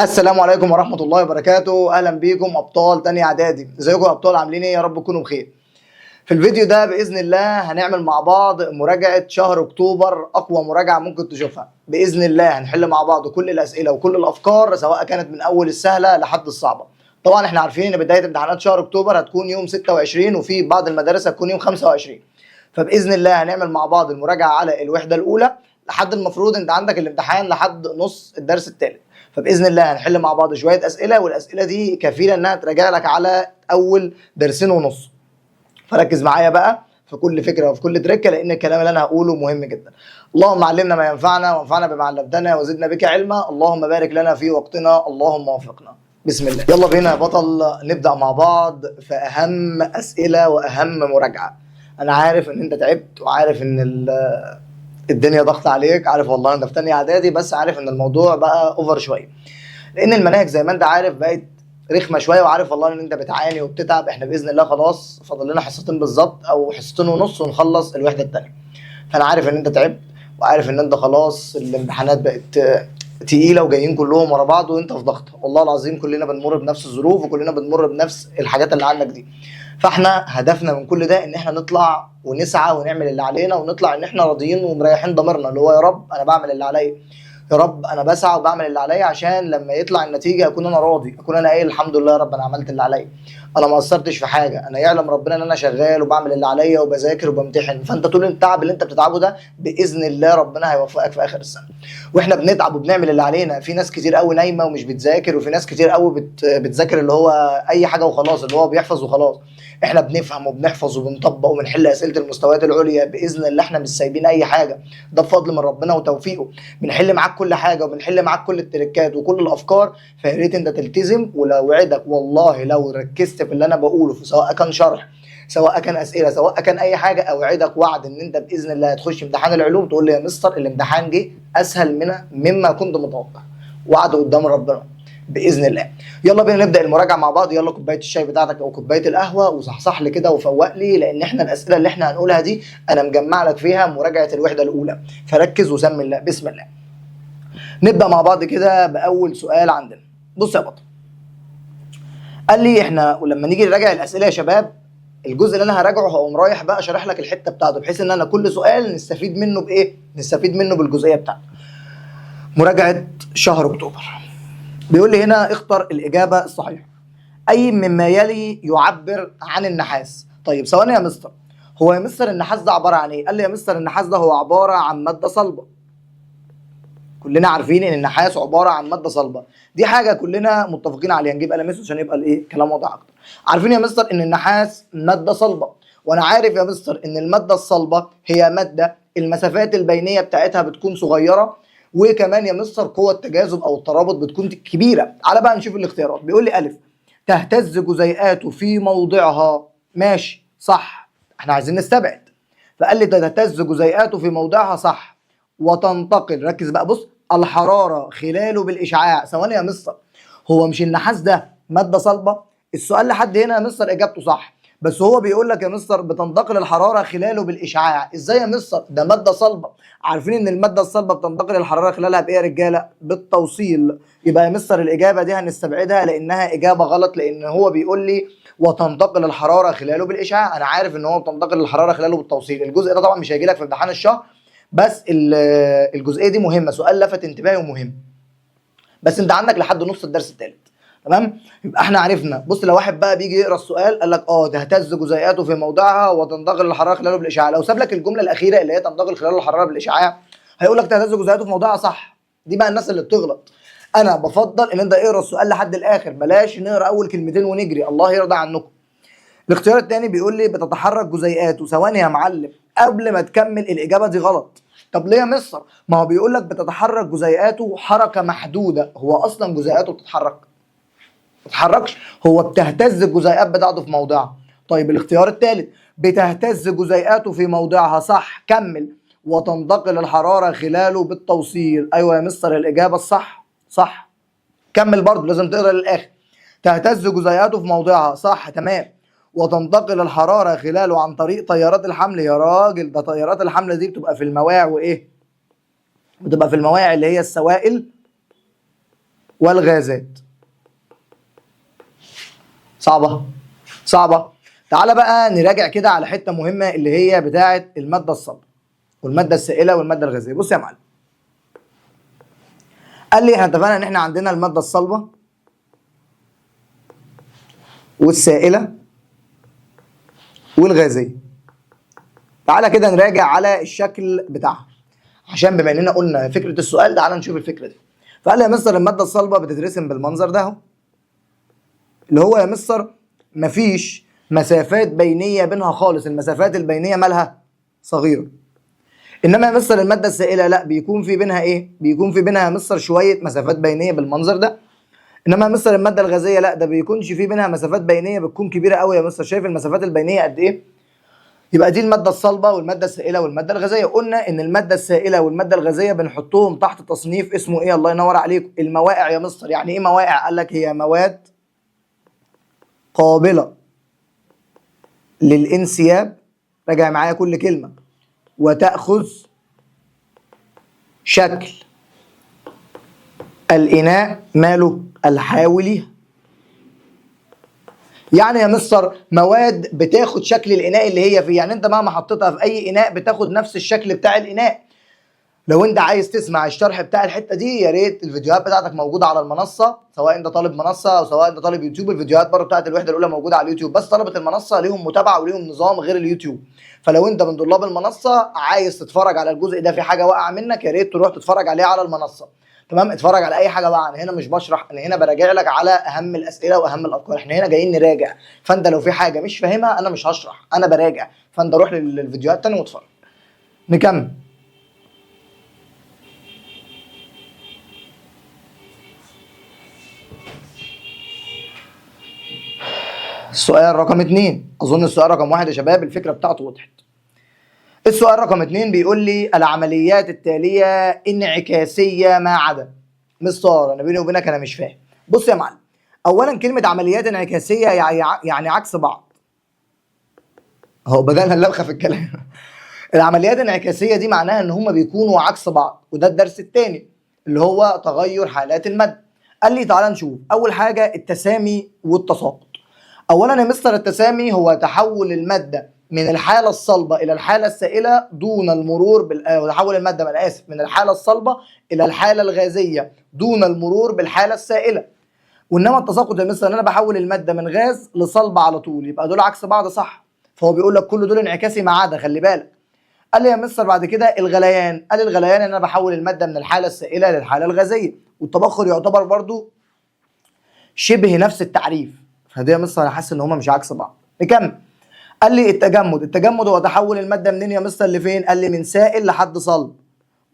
السلام عليكم ورحمة الله وبركاته. أهلا بيكم أبطال تانية إعدادي. إزيكم يا أبطال؟ عاملين إيه؟ يا رب تكونوا بخير. في الفيديو ده بإذن الله هنعمل مع بعض مراجعة شهر أكتوبر، أقوى مراجعة ممكن تشوفها. بإذن الله هنحل مع بعض كل الأسئلة وكل الأفكار، سواء كانت من أول السهلة لحد الصعبة. طبعا إحنا عارفين إن بداية امتحانات شهر أكتوبر هتكون يوم 26، وفي بعض المدارس هتكون يوم 25. فبإذن الله هنعمل مع بعض المراجعة على الوحدة الأولى لحد المفروض أنت عندك الامتحان لحد نص الدرس الثالث. فباذن الله هنحل مع بعض شويه اسئله، والاسئله دي كفيله انها تراجع لك على اول درسين ونص. فركز معايا بقى في كل فكره وفي كل تركه، لان الكلام اللي انا هقوله مهم جدا. اللهم علمنا ما ينفعنا وانفعنا بما علمتنا وزدنا بك علما. اللهم بارك لنا في وقتنا، اللهم وفقنا. بسم الله، يلا بينا يا بطل نبدا مع بعض في اهم اسئله واهم مراجعه. انا عارف ان انت تعبت، وعارف ان الدنيا ضغط عليك، عارف والله انت في تانية اعدادي، بس عارف ان الموضوع بقى اوفر شويه، لان المناهج زي ما انت عارف بقت رخمه شويه، وعارف والله ان انت بتعاني وبتتعب. احنا باذن الله خلاص فاضل لنا حصتين بالظبط او حصتين ونص ونخلص الوحده الثانيه. فانا عارف ان انت تعبت، وعارف ان انت خلاص الامتحانات بقت تقيله وجايين كلهم ورا بعض وانت في ضغط. والله العظيم كلنا بنمر بنفس الظروف، وكلنا بنمر بنفس الحاجات اللي عندك دي. فاحنا هدفنا من كل ده ان احنا نطلع ونسعى ونعمل اللي علينا، ونطلع ان احنا راضيين ومريحين ضميرنا، اللي هو يا رب انا بعمل اللي عليا، يا رب انا بسعى وبعمل اللي عليا، عشان لما يطلع النتيجه اكون انا راضي، اكون انا قايل الحمد لله يا رب انا عملت اللي عليا، انا ما قصرتش في حاجه، انا يعلم ربنا ان انا شغال وبعمل اللي عليا وبذاكر وبمتحن. فانت طول التعب اللي انت بتتعبه ده باذن الله ربنا هيوفقك في اخر السنه. واحنا بنتعب وبنعمل اللي علينا، في ناس كتير قوي نايمه ومش بتذاكر، وفي ناس كتير قوي بتذاكر اللي هو اي حاجه وخلاص، اللي هو بيحفظ وخلاص. احنا بنفهم وبنحفظ وبنطبق وبنحل اسئله المستويات العليا باذن الله، احنا مش سايبين اي حاجه، ده بفضل من ربنا وتوفيقه. بنحل معاك كل حاجه وبنحل معاك كل التريكات وكل الافكار. فيا ريت انت تلتزم، ولو وعدك والله لو ركزت في اللي انا بقوله، في سواء كان شرح، سواء كان اسئله، سواء كان اي حاجه، اوعدك وعد ان انت باذن الله هتخش امتحان العلوم تقول لي يا مستر الامتحان جه اسهل مما كنت متوقع. وعد قدام ربنا باذن الله. يلا بينا نبدا المراجعه مع بعض. يلا كوبايه الشاي بتاعتك او كوبايه القهوه وصحصح لي كده وفوق لي، لان احنا الاسئله اللي احنا هنقولها دي انا مجمع لك فيها مراجعه الوحده الاولى. فركز وسمي الله. بسم الله. نبدا مع بعض كده باول سؤال عندنا. بص يا بطل، قال لي احنا ولما نيجي نراجع الاسئله يا شباب، الجزء اللي انا هراجعه هقوم رايح بقى شارح لك الحته بتاعته، بحيث ان انا كل سؤال نستفيد منه بايه؟ نستفيد منه بالجزئيه بتاعته. مراجعه شهر اكتوبر. بيقول لي هنا اختر الاجابه الصحيحه. اي مما يلي يعبر عن النحاس. طيب ثواني يا مستر، هو يا مستر النحاس ده عباره عن ايه؟ قال لي يا مستر النحاس ده هو عباره عن ماده صلبه. كلنا عارفين ان النحاس عباره عن ماده صلبه، دي حاجه كلنا متفقين عليها. نجيب قلم اسود عشان يبقى الايه كلام واضح اكتر. عارفين يا مستر ان النحاس ماده صلبه، وانا عارف يا مستر ان الماده الصلبه هي ماده المسافات البينيه بتاعتها بتكون صغيره، وكمان يا مستر قوه التجاذب او الترابط بتكون كبيره. على بقى نشوف الاختيارات. بيقول لي الف، تهتز جزيئاته في موضعها. ماشي صح، احنا عايزين نستبعد. فقال لي تهتز جزيئاته في موضعها، صح. وتنتقل، ركز بقى، بص، الحراره خلاله بالاشعاع. ثواني يا مستر، هو مش النحاس ده ماده صلبه؟ السؤال لحد هنا يا مستر اجابته صح، بس هو بيقول لك يا مستر بتنتقل الحراره خلاله بالاشعاع. ازاي يا مستر؟ ده ماده صلبه. عارفين ان الماده الصلبه بتنتقل الحراره خلالها بايه يا رجاله؟ بالتوصيل. يبقى يا مستر الاجابه دي هنستبعدها لانها اجابه غلط، لان هو بيقول لي وتنتقل الحراره خلاله بالاشعاع. انا عارف ان هو بتنتقل الحراره خلاله بالتوصيل. الجزء ده طبعا مش هيجي لك في امتحان الشهر، بس الجزئيه دي مهمه، سؤال لفت انتباهي ومهم. بس انت عندك لحد نص الدرس الثالث، تمام؟ يبقى احنا عرفنا. بص لو واحد بقى بيجي يقرا السؤال قال لك تهتز جزيئاته في موضعها وتنتقل الحراره خلاله بالاشعاع، لو ساب لك الجمله الاخيره اللي هي تنتقل خلاله الحراره بالاشعاع هيقول لك تهتز جزيئاته في موضعها، صح. دي بقى الناس اللي بتغلط. انا بفضل ان انت اقرا السؤال لحد الاخر، بلاش نقرا اول كلمتين ونجري، الله يرضى عنكم. الاختيار الثاني بيقول لي بتتحرك جزيئاته. ثواني يا معلم، قبل ما تكمل الاجابه دي غلط. طب ليه يا مستر؟ ما هو بيقول لك بتتحرك جزيئاته حركه محدوده. هو اصلا جزيئاته بتتحرك؟ ما بتتحركش، هو بتهتز الجزيئات بتاعته في موضعها. طيب الاختيار الثالث، بتهتز جزيئاته في موضعها، صح. كمل. وتنتقل الحراره خلاله بالتوصيل. ايوه يا مستر الاجابه الصح، صح. كمل برضه، لازم تقرا للاخر. تهتز جزيئاته في موضعها، صح، تمام. وتنتقل الحراره خلاله عن طريق تيارات الحمل. يا راجل ده تيارات الحمل دي بتبقى في المواع، وايه؟ بتبقى في المواع اللي هي السوائل والغازات. صعبة صعبة. تعالى بقى نراجع كده على حتة مهمة اللي هي بتاعة المادة الصلبة والمادة السائلة والمادة الغازية. بص يا معلم، قال لي احنا اتفقنا ان احنا عندنا المادة الصلبة والسائلة والغازية. تعالى كده نراجع على الشكل بتاعها، عشان بما اننا قلنا فكرة السؤال، تعالى نشوف الفكرة دي. فقال لي يا مستر المادة الصلبة بتترسم بالمنظر ده اهو، اللي هو يا مستر مفيش مسافات بينية بينها خالص، المسافات البينية مالها صغيرة. انما يا مستر المادة السائلة لا، بيكون في بينها ايه؟ بيكون في بينها يا مستر شوية مسافات بينية بالمنظر ده. انما يا مستر المادة الغازية لا، ده بيكونش في بينها مسافات بينية، بتكون كبيرة قوي يا مستر. شايف المسافات البينية قد ايه؟ يبقى دي المادة الصلبة والمادة السائلة والمادة الغازية. قلنا ان المادة السائلة والمادة الغازية بنحطهم تحت تصنيف اسمه ايه؟ الله ينور عليكم، الموائع يا مستر. يعني ايه موائع؟ قال لك هي مواد قابلة للانسياب، راجع معايا كل كلمة، وتأخذ شكل الإناء ماله الحاوي. يعني يا مستر مواد بتاخد شكل الإناء اللي هي فيه، يعني انت مهما حطيتها في أي إناء بتاخد نفس الشكل بتاع الإناء. لو انت عايز تسمع الشرح بتاع الحته دي، يا ريت الفيديوهات بتاعتك موجوده على المنصه، سواء انت طالب منصه او سواء انت طالب يوتيوب. الفيديوهات برضه بتاعت الوحده الاولى موجوده على اليوتيوب، بس طلبه المنصه ليهم متابعه وليهم نظام غير اليوتيوب. فلو انت من طلاب المنصه عايز تتفرج على الجزء ده في حاجه واقعه منك، يا ريت تروح تتفرج عليه على المنصه. تمام، اتفرج على اي حاجه بقى. انا هنا مش بشرح، انا هنا براجع لك على اهم الاسئله واهم الافكار. احنا هنا جايين نراجع، فانت لو في حاجه مش فاهمها انا مش هشرح، انا براجع. فانت روح للفيديوهات الثانيه واتفرج. نكمل. السؤال رقم 2، اظن السؤال رقم 1 يا شباب الفكره بتاعته وضحت. السؤال رقم 2 بيقول لي العمليات التاليه انعكاسيه ما عدا. مستر انا بيني وبينك انا مش فاهم. بص يا معلم، اولا كلمه عمليات انعكاسيه يعني عكس بعض، اهو بدأنا اللبخه في الكلام. العمليات الانعكاسيه دي معناها ان هما بيكونوا عكس بعض، وده الدرس الثاني اللي هو تغير حالات الماده. قال لي تعالى نشوف اول حاجه التسامي والتساقط. اولا يا مستر التسامي هو تحول الماده من الحاله الصلبه الى الحاله السائله دون المرور تحول الماده، انا اسف، من الحاله الصلبه الى الحاله الغازيه دون المرور بالحاله السائله. وانما التساقط يا مستر ان انا بحول الماده من غاز لصلبه على طول، يبقى دول عكس بعض صح. فهو بيقول لك كل دول انعكاسي ما عدا، خلي بالك. قال لي يا مستر بعد كده الغليان. قال الغليان ان انا بحول الماده من الحاله السائله للحاله الغازيه. والتبخر يعتبر برضو شبه نفس التعريف. فدي يا مستر انا حاسس ان هما مش عكس بعض. نكمل. قال لي التجمد. التجمد هو تحول الماده منين يا مستر لفين؟ قال لي من سائل لحد صلب.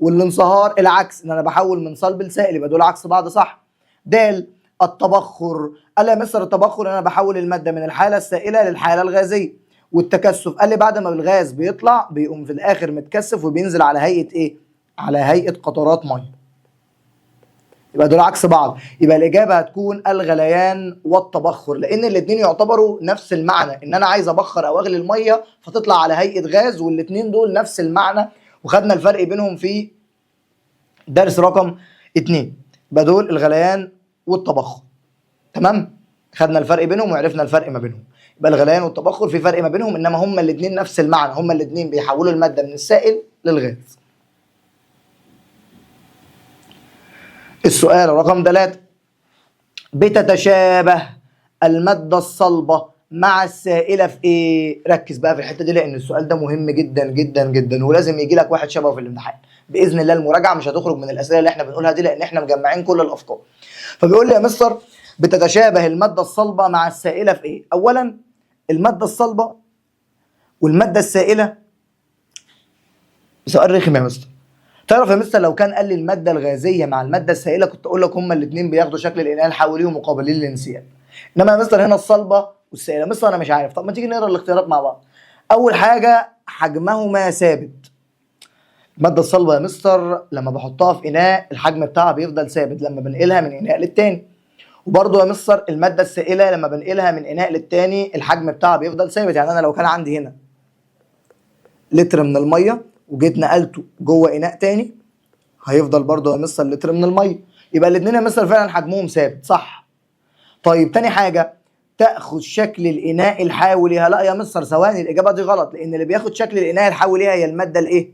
والانصهار العكس، ان انا بحول من صلب لسائل، يبقى دول عكس بعض صح. د التبخر. قال لي يا مستر التبخر ان انا بحول الماده من الحاله السائله للحاله الغازيه. والتكثف قال لي بعد ما الغاز بيطلع بيقوم في الاخر متكثف وبينزل على هيئه ايه؟ على هيئه قطرات ميه. يبقى دول عكس بعض، يبقى الاجابه هتكون الغليان والتبخر، لان الاثنين يعتبروا نفس المعنى، ان انا عايز ابخر او اغلي الميه فتطلع على هيئه غاز، والاثنين دول نفس المعنى. وخدنا الفرق بينهم في درس رقم 2. يبقى دول الغليان والتبخر. تمام، خدنا الفرق بينهم وعرفنا الفرق ما بينهم. يبقى الغليان والتبخر في فرق ما بينهم، انما هما الاثنين نفس المعنى، هما الاثنين بيحولوا الماده من السائل للغاز. السؤال رقم 3، بتتشابه المادة الصلبة مع السائلة في ايه؟ ركز بقى في الحتة دي لأن السؤال ده مهم جدا جدا جدا، ولازم يجي لك واحد شبهه في الامتحان. بإذن الله المراجعة مش هتخرج من الأسئلة اللي احنا بنقولها دي، لأن احنا مجمعين كل الأفكار. فبيقول لي يا مستر بتتشابه المادة الصلبة مع السائلة في ايه؟ أولا المادة الصلبة والمادة السائلة، سؤال رخم يا مستر. تعرف يا مستر لو كان قال لي الماده الغازيه مع الماده السائله كنت اقول لك هما الاثنين بياخدوا شكل الاناء الحولي ومقابلين للانسياب. انما يا مستر هنا الصلبه والسائله. مستر انا مش عارف، طب ما تيجي نقرا الاختيارات مع بعض. اول حاجه حجمهما ثابت. الماده الصلبه يا مستر لما بحطها في اناء الحجم بتاعها بيفضل ثابت لما بنقلها من اناء للتاني. وبرضه يا مستر الماده السائله لما بنقلها من اناء للتاني الحجم بتاعها بيفضل ثابت. يعني انا لو كان عندي هنا لتر من الميه وجيت نقلته جوه اناء تاني هيفضل برضه يا مستر لتر من الميه. يبقى الاثنين يا مستر فعلا حجمهم ثابت، صح. طيب تاني حاجه، تاخذ شكل الاناء الحاوي ليها. لا يا مستر ثواني، الاجابه دي غلط، لان اللي بياخد شكل الاناء الحاوي ليها هي الماده الايه؟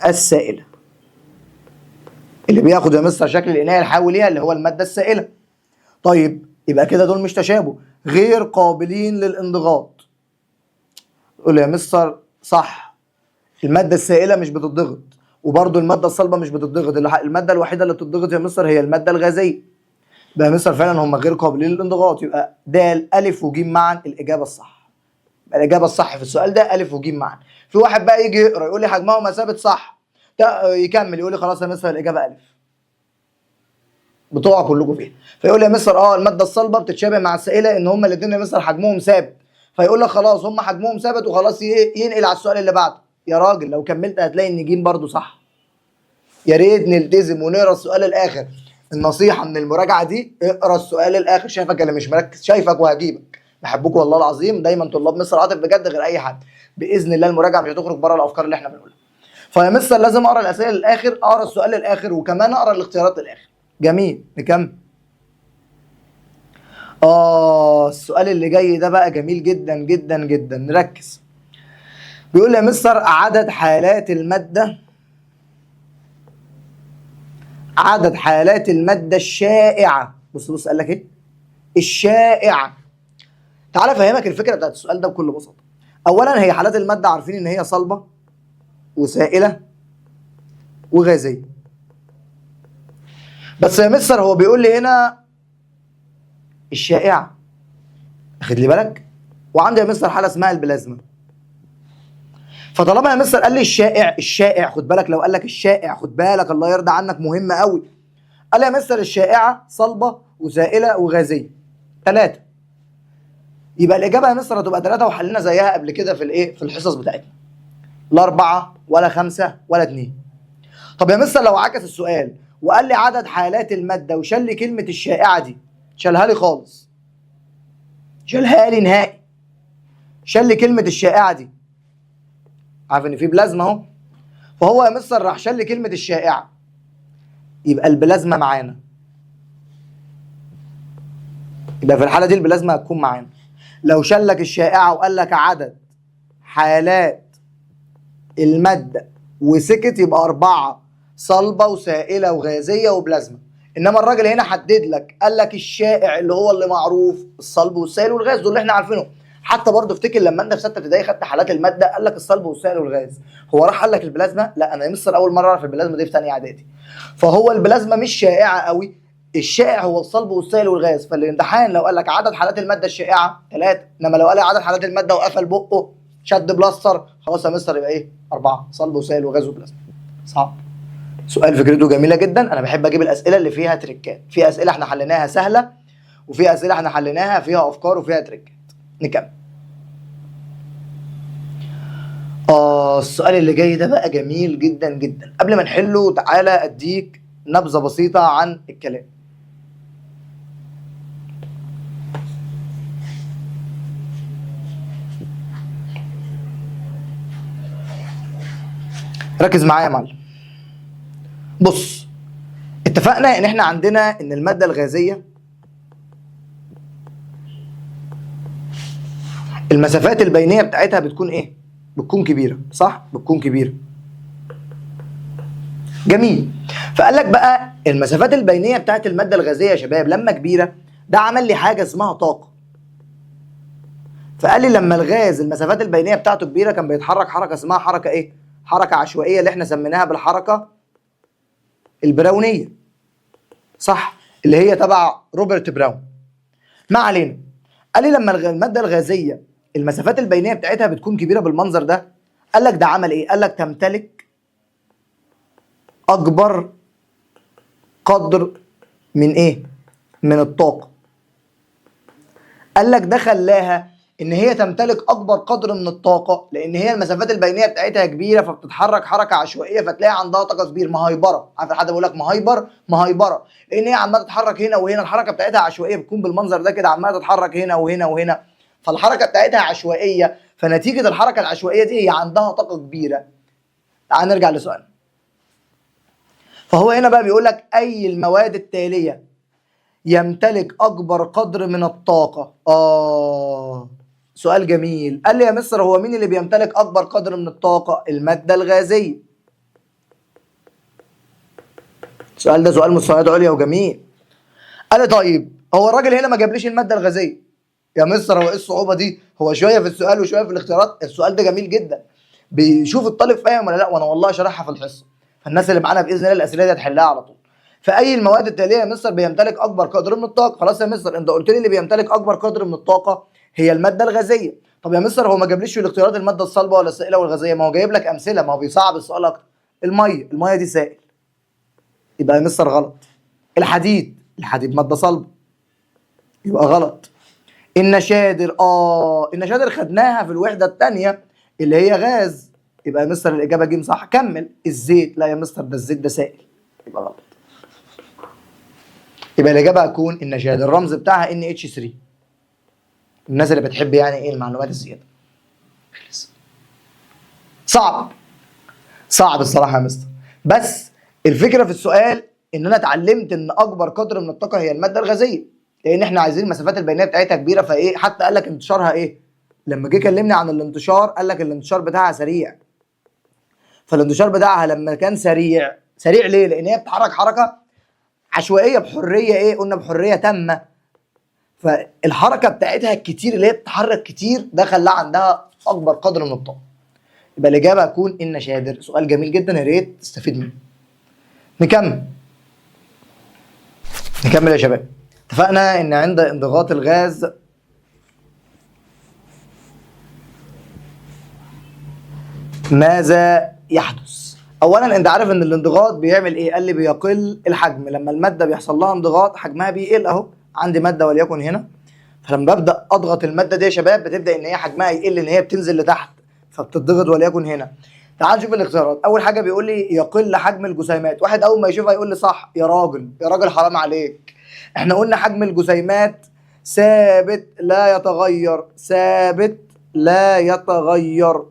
السائله. اللي بياخد يا مستر شكل الاناء الحاوي ليها اللي هو الماده السائله. طيب يبقى كده دول مش تشابه، غير قابلين للانضغاط. تقول لي يا مستر صح، الماده السائله مش بتضغط، وبرده الماده الصلبه مش بتضغط، الماده الوحيده اللي بتضغط يا مستر هي الماده الغازيه. يبقى يا مستر فعلا هم غير قابلين للانضغاط. يبقى د الف وج معا الاجابه الصح. يبقى الاجابه الصح في السؤال ده الف وج معا. في واحد بقى يجي يقرا يقول لي حجمها ثابت، صح، يكمل يقول لي خلاص يا مستر الاجابه الف. بتوع كلكم فيها. فيقول لي يا مستر الماده الصلبه بتتشابه مع السائله ان هم الاثنين يا مستر حجمهم ثابت، فيقول لك خلاص هم حجمهم ثابت وخلاص ينقل على السؤال اللي بعده. يا راجل لو كملت هتلاقي ان ج برضه صح. يا ريت نلتزم ونقرا السؤال الاخر. النصيحه من المراجعه دي، اقرا السؤال الاخر. شايفك انا مش مركز، شايفك وهجيبك. بحبكم والله العظيم، دايما طلاب مستر عاطف بجد غير اي حد. باذن الله المراجعه مش هتخرج بره الافكار اللي احنا بنقولها. فيا مستر لازم اقرا الاسئله للاخر، اقرا السؤال للاخر، وكمان اقرا الاختيارات للاخر. جميل، نكمل. السؤال اللي جاي ده بقى جميل جدا جدا جدا، نركز. بيقول لي يا مستر عدد حالات المادة الشائعة. بص قال لك ايه؟ الشائعة. تعالى افهمك الفكرة بتاعت السؤال ده بكل بساطة. اولا هي حالات المادة عارفين ان هي صلبة وسائلة وغازية. بس يا مستر هو بيقول لي هنا الشائعة، اخد لي بالك؟ وعندي يا مستر حالة اسمها البلازما. فطالما يا مستر قال لي الشائع خد بالك، لو قال لك الشائع خد بالك الله يرضى عنك، مهم قوي. قال لي يا مستر الشائعة صلبة وسائلة وغازية، 3. يبقى الإجابة يا مستر هتبقى 3، وحلينا زيها قبل كده في الإيه؟ في الحصص بتاعتنا. لا 4 ولا 5 ولا 2. طب يا مستر لو عكس السؤال وقال لي عدد حالات المادة وشال لي كلمة الشائعة دي، شالها لي خالص، شالها لي نهائي، شال لي كلمة الشائعة دي. عارف إن في بلازما أهو، فهو يا مستر راح شال لي كلمة الشائعة. يبقى البلازما معانا. يبقى في الحالة دي البلازما هتكون معانا. لو شال لك الشائعة وقال لك عدد حالات المادة وسكت، يبقى 4 صلبة وسائلة وغازية وبلازما. انما الراجل هنا حدد لك، قال لك الشائع اللي هو اللي معروف، الصلب والسائل والغاز، دول اللي احنا عارفينه. حتى برضه افتكر لما انت في 6 ابتدائي خدت حالات المادة قال لك الصلب والسائل والغاز، هو راح قال لك البلازما؟ لا، انا يا مستر اول مرة اعرف البلازما دي في ثانية اعدادي. فهو البلازما مش شائعة قوي، الشائع هو الصلب والسائل والغاز. فالامتحان لو قال لك عدد حالات المادة الشائعة 3، انما لو قال لك عدد حالات المادة وقفل بقه شد بلاستر، خلاص يا مستر يبقى ايه؟ 4 صلب وسائل وغاز وبلازما. صعب. سؤال فكرته جميلة جدا. انا بحب اجيب الاسئلة اللي فيها تريكات. في اسئلة احنا حليناها سهلة، وفي اسئلة احنا حليناها فيها افكار وفيها تريكات. نكمل. السؤال اللي جاي ده بقى جميل جدا جدا. قبل ما نحله تعالى اديك نبذة بسيطة عن الكلام. ركز معايا يا معلم. بص، اتفقنا ان احنا عندنا ان المادة الغازية المسافات البينية بتاعتها بتكون ايه؟ بتكون كبيرة، صح؟ بتكون كبيرة. جميل. فقال لك بقى المسافات البينية بتاعت المادة الغازية يا شباب لما كبيرة، ده عمل لي حاجة اسمها طاقة. فقال لي لما الغاز المسافات البينية بتاعته كبيرة كان بيتحرك حركة اسمها حركة ايه؟ حركة عشوائية، اللي احنا سميناها بالحركة البراونية، صح؟ اللي هي تبع روبرت براون. ما علينا. قال لي لما المادة الغازية المسافات البينية بتاعتها بتكون كبيرة بالمنظر ده، قال لك ده عمل ايه؟ قال لك تمتلك اكبر قدر من ايه؟ من الطاقة. قال لك ده خلاها ان هي تمتلك اكبر قدر من الطاقة، لان هي المسافات البينية بتاعتها كبيرة، فبتتحرك حركة عشوائية، فتلاقي عندها طاقة كبيرة، مهيبرة. عارف حد بيقول لك مهيبرة، لان هي عمالة تتحرك هنا وهنا، الحركة بتاعتها عشوائية، بتكون بالمنظر ده كده، عمالة تتحرك هنا وهنا وهنا، فالحركة بتاعتها عشوائية، فنتيجة الحركة العشوائية دي هي عندها طاقة كبيرة. تعال نرجع لسؤالنا. فهو هنا بقى بيقول لك اي المواد التاليه يمتلك اكبر قدر من الطاقه. سؤال جميل. قال لي يا مستر هو مين اللي بيمتلك اكبر قدر من الطاقه؟ الماده الغازيه. السؤال ده سؤال مستويات عليا وجميل. قال لي طيب هو الراجل هنا ما جابليش الماده الغازيه يا مستر، هو ايه الصعوبه دي؟ هو شويه في السؤال وشويه في الاختيارات. السؤال ده جميل جدا، بيشوف الطالب فاهم ولا لا، وانا والله شارحها في الحصه، فالناس اللي معانا باذن الله الاسئله دي هتحلها على طول. فاي المواد التاليه يا مستر بيمتلك اكبر قدر من الطاقه؟ خلاص يا مستر انت قلت لي اللي بيمتلك اكبر قدر من الطاقه هي الماده الغازيه. طب يا مستر هو ما جابليش في الاختيارات الماده الصلبه ولا السائله والغازيه؟ ما هو جايب لك امثله، ما هو بيصعب السؤال اكتر. الميه دي سائل، يبقى يا مستر غلط. الحديد ماده صلبه، يبقى غلط. النشادر، النشادر خدناها في الوحده الثانيه اللي هي غاز، يبقى يا مستر الاجابه ج صح. كمل. الزيت، لا يا مستر ده الزيت ده سائل، يبقى غلط. يبقى الاجابه هتكون النشادر، الرمز بتاعها NH3. الناس اللي بتحب يعني ايه المعلومات الزياده. صعب الصراحه يا مستر، بس الفكره في السؤال ان انا اتعلمت ان اكبر قدر من الطاقه هي الماده الغازيه، لان احنا عايزين المسافات البينيه بتاعتها كبيره. فايه حتى قال لك انتشارها ايه؟ لما جه كلمني عن الانتشار قال لك الانتشار بتاعها سريع. فالانتشار بتاعها لما كان سريع ليه؟ لان هي بتتحرك حركه عشوائيه بحريه، ايه قلنا؟ بحريه تامه. فالحركه بتاعتها الكتير اللي هي بتتحرك كتير ده خلاها عندها اكبر قدر من الطاقه. يبقى الاجابه هتكون النشادر. سؤال جميل جدا، يا ريت تستفيد منه. نكمل يا شباب. اتفقنا ان عند انضغاط الغاز ماذا يحدث؟ اولا انت عارف ان الانضغاط بيعمل ايه؟ قال لي بيقل الحجم. لما الماده بيحصل لها انضغاط حجمها بيقل. اهو عندي ماده وليكن هنا، فلما ببدا اضغط الماده دي يا شباب بتبدا ان هي حجمها يقل، ان هي بتنزل لتحت فبتضغط وليكن هنا. تعال نشوف الاختيارات. اول حاجه بيقول لي يقل حجم الجسيمات. واحد اول ما يشوفها يقول لي صح. يا راجل حرام عليك، احنا قلنا حجم الجسيمات ثابت لا يتغير، ثابت لا يتغير.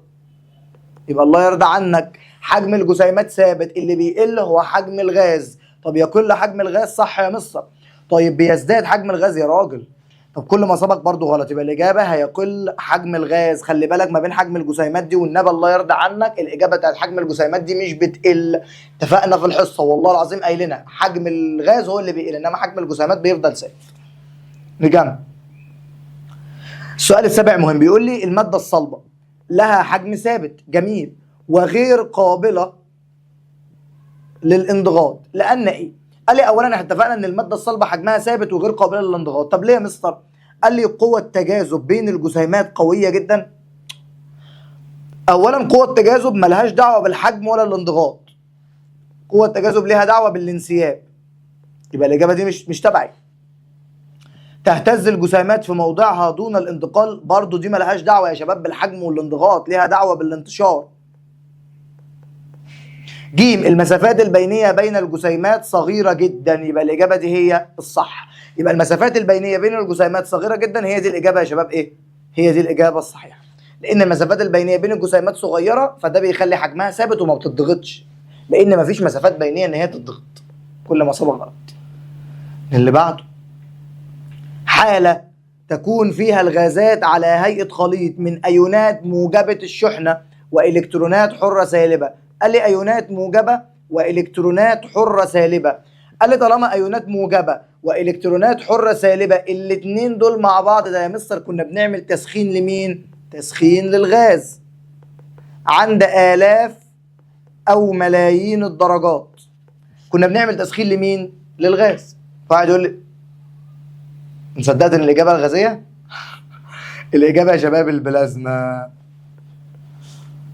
يبقى الله يرضى عنك حجم الجسيمات ثابت، اللي بيقل هو حجم الغاز. طب يقل حجم الغاز صح يا مستر. طيب بيزداد حجم الغاز يا راجل. طب كل ما سبق برضو غلط. يبقى الاجابه هيقل حجم الغاز. خلي بالك ما بين حجم الجسيمات دي والنبي الله يرضى عنك، الاجابه بتاعت حجم الجسيمات دي مش بتقل. اتفقنا في الحصه والله العظيم قايلينها، حجم الغاز هو اللي بيقل انما حجم الجسيمات بيفضل ثابت. نكمل. السؤال السابع مهم. بيقول لي الماده الصلبه لها حجم ثابت، جميل، وغير قابله للانضغاط، لان ايه؟ قال لي اولا احنا اتفقنا ان الماده الصلبه حجمها ثابت وغير قابله للانضغاط. طب ليه يا مستر؟ قال لي قوه التجاذب بين الجسيمات قويه جدا. اولا قوه التجاذب ملهاش دعوه بالحجم ولا الانضغاط، قوه التجاذب ليها دعوه بالانسياب. يبقى الاجابه دي مش تبعي. تهتز الجسيمات في موضعها دون الانتقال، برضو دي ملهاش دعوه يا شباب بالحجم والانضغاط، ليها دعوه بالانتشار. جيم المسافات البينيه بين الجسيمات صغيره جدا، يبقى الاجابه دي هي الصح. يبقى المسافات البينيه بين الجسيمات صغيره جدا، هي دي الاجابه يا شباب. ايه هي دي الاجابه الصحيحه؟ لان المسافات البينيه بين الجسيمات صغيره فده بيخلي حجمها ثابت وما بتضغطش، لان مفيش مسافات بينيه ان هي تضغط. كل ما سبق غلط. اللي بعده، حاله تكون فيها الغازات على هيئه خليط من ايونات موجبه الشحنه والكترونات حره سالبه. قال لي ايونات موجبه والكترونات حره سالبه. قال لي طالما ايونات موجبه والكترونات حره سالبه الاثنين دول مع بعض ده يا مستر كنا بنعمل تسخين لمين؟ تسخين للغاز عند آلاف او ملايين الدرجات. كنا بنعمل تسخين لمين؟ للغاز. فواحد يقول لي مصدقت ان الاجابه الغازيه؟ الاجابه يا شباب البلازما.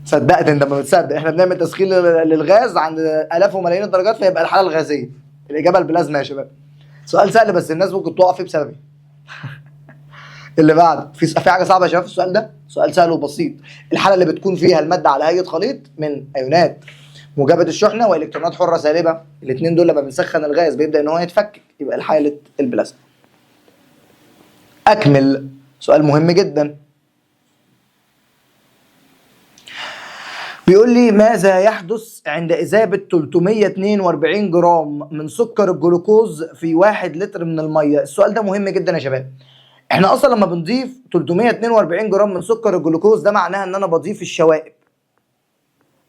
صدقت انت ما بتصدق، احنا بنعمل تسخين للغاز عند الاف وملايين الدرجات فيبقى الحاله الغازيه. الاجابه البلازما يا شباب. سؤال سهل بس الناس ممكن تقع فيه بسببي. اللي بعد في حاجه صعبه يا شباب في السؤال ده؟ سؤال سهل وبسيط. الحاله اللي بتكون فيها الماده على هيئه خليط من ايونات موجبه الشحنه والكترونات حره سالبه، الاثنين دول لما بنسخن الغاز بيبدا ان هو يتفكك، يبقى حاله البلازما. اكمل. سؤال مهم جدا. بيقول لي ماذا يحدث عند إذابة 342 جرام من سكر الجلوكوز في 1 لتر من المية؟ السؤال ده مهم جدا يا شباب. احنا اصلا لما بنضيف 342 جرام من سكر الجلوكوز ده معناها ان انا بضيف الشوائب،